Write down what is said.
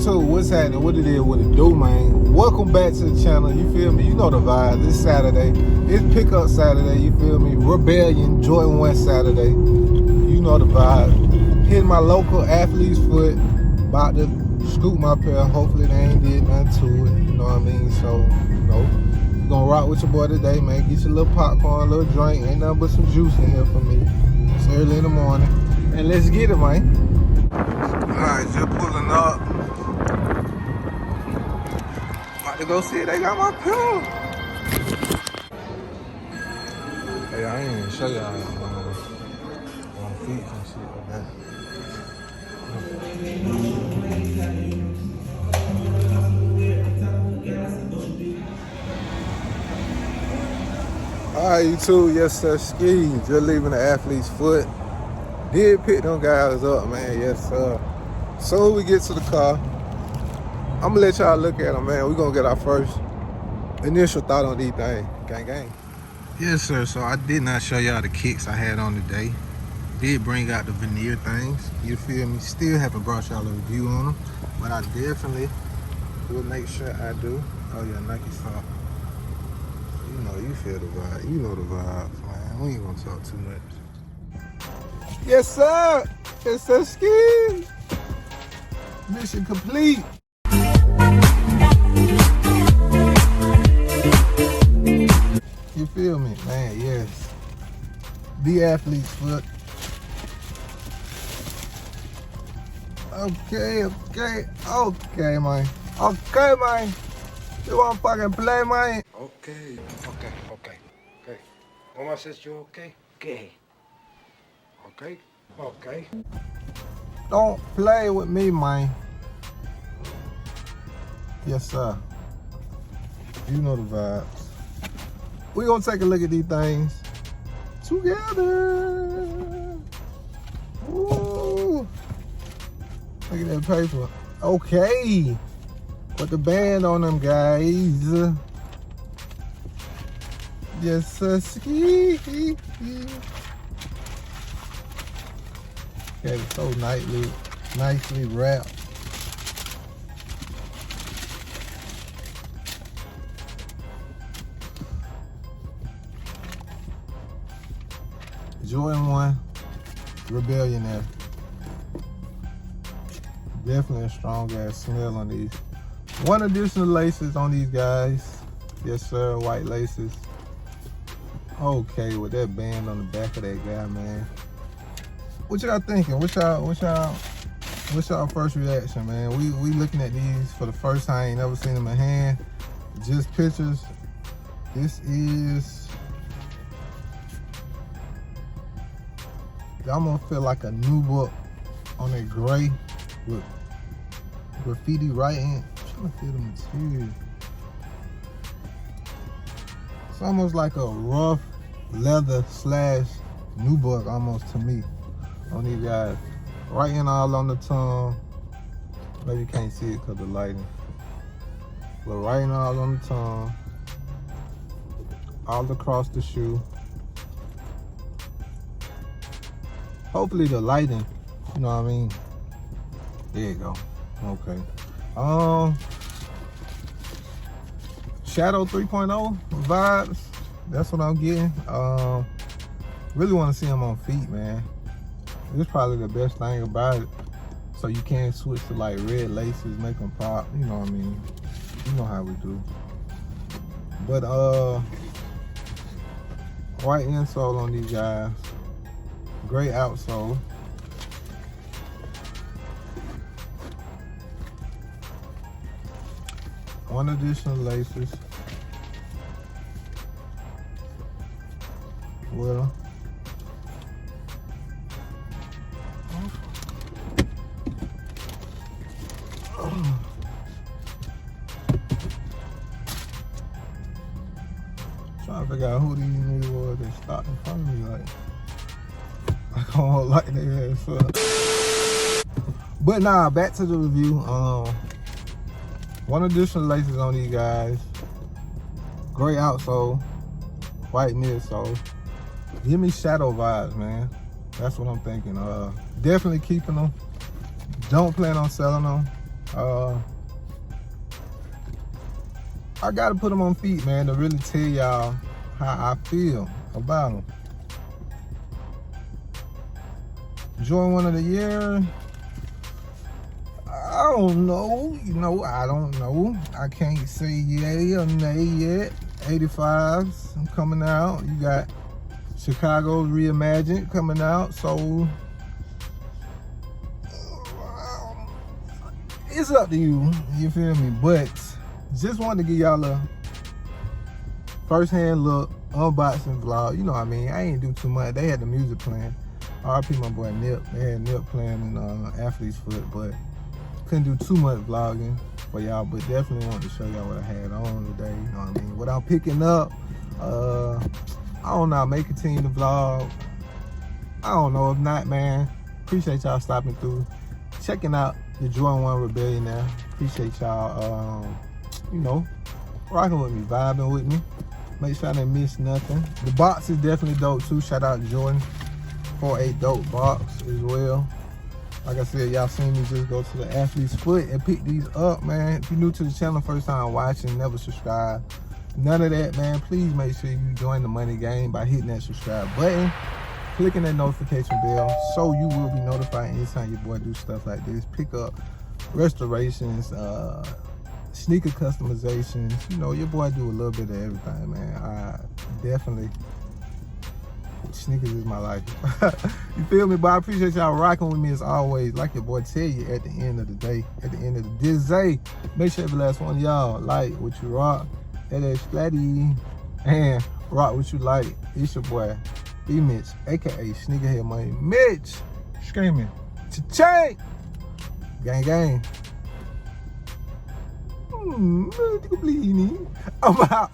YouTube, what's happening? What it is, what it do, man? Welcome back to the channel, you feel me? You know the vibe. It's Saturday. It's pickup Saturday, you feel me? Rebellion, Jordan 1 Saturday. You know the vibe. Hitting my local athlete's foot. About to scoop my pair. Hopefully they ain't did nothing to it. You know what I mean? So, you know, you gonna rock with your boy today, man. Get your little popcorn, a little drink. Ain't nothing but some juice in here for me. It's early in the morning. And let's get it, man. Alright, just pulling up. About to go see it. They got my pill. Hey, I ain't even show y'all on feet and shit like that. Alright, you too. Yes, sir. Ski. Just leaving the athlete's foot. Did pick them guys up, man. Yes, sir. Soon we get to the car, I'm gonna let y'all look at them, man. We're gonna get our first initial thought on these things. Gang, gang. Yes, sir. So I did not show y'all the kicks I had on today. Did bring out the veneer things. You feel me? Still haven't brought y'all a review on them, but I definitely will make sure I do. Oh yeah, Nike sock. You know, you feel the vibe. You know the vibes, man. We ain't gonna talk too much. Yes, sir. It's a skin. Mission complete. You feel me, man? Yes. The athlete's foot. Okay, man. Okay, man. You want to fucking play, man? Okay. Mama says you okay? Okay. Don't play with me, man. Yes, sir. You know the vibes. We gonna take a look at these things together. Ooh. Look at that paper. Okay. Put the band on them, guys. Yes, sir. Ski. Okay, it's so nicely wrapped. Jordan 1 Rebellionaire. Definitely a strong ass smell on these. One additional laces on these guys. Yes, sir, white laces. Okay, with that band on the back of that guy, man. What y'all thinking? What's y'all first reaction, man? We looking at these for the first time. Ain't never seen them in hand. Just pictures. This is, I almost feel like a new book on that gray with graffiti writing. I'm trying to feel the material. It's almost like a rough leather / new book almost to me. On these guys, writing all on the tongue. Maybe you can't see it because of the lighting. But writing all on the tongue, all across the shoe. Hopefully the lighting, you know what I mean? There you go. Okay. Shadow 3.0 vibes. That's what I'm getting. Really want to see them on feet, man. This is probably the best thing about it. So you can switch to like red laces, make them pop. You know what I mean? You know how we do. But white insole on these guys. Gray outsole. One additional laces. Well, trying to figure out who these niggas was that stopped in front of me. Like, I don't like their ass up. But nah, back to the review. One additional laces on these guys. Gray outsole, white midsole. Give me shadow vibes, man. That's what I'm thinking. Definitely keeping them. Don't plan on selling them. I gotta put them on feet, man, to really tell y'all how I feel about them. Jordan 1 of the year, I don't know. I don't know. I can't say yay or nay yet. 85s coming out. You got Chicago's Reimagined coming out. So it's up to you. You feel me? But just wanted to give y'all a first-hand look, unboxing vlog. You know what I mean? I ain't do too much. They had the music playing. RP my boy Nip. They had Nip playing in Athlete's Foot, but couldn't do too much vlogging for y'all, but definitely wanted to show y'all what I had on today. You know what I mean? What I'm picking up, I don't know, I may continue to vlog. I don't know, if not, man, appreciate y'all stopping through, checking out the Jordan 1 Rebellionaire. Appreciate y'all, you know, rocking with me, vibing with me. Make sure I didn't miss nothing. The box is definitely dope too. Shout out Jordan for a dope box as well. Like I said, y'all seen me just go to the Athlete's Foot and pick these up, man. If you're new to the channel, first time watching, never subscribe. None of that, man. Please make sure you join the money game by hitting that subscribe button, clicking that notification bell, so you will be notified anytime your boy do stuff like this. Pick up restorations, sneaker customizations. You know, your boy do a little bit of everything, man. I definitely, sneakers is my life. You feel me? But I appreciate y'all rocking with me as always. Like your boy tell you at the end of the day, at the end of this day, make sure every last one of y'all like what you rock. That is flatty. And rock what you like. It's your boy, Mitch, aka Sneakerhead Money. Mitch, screaming, cha-ching, gang gang. I'm out.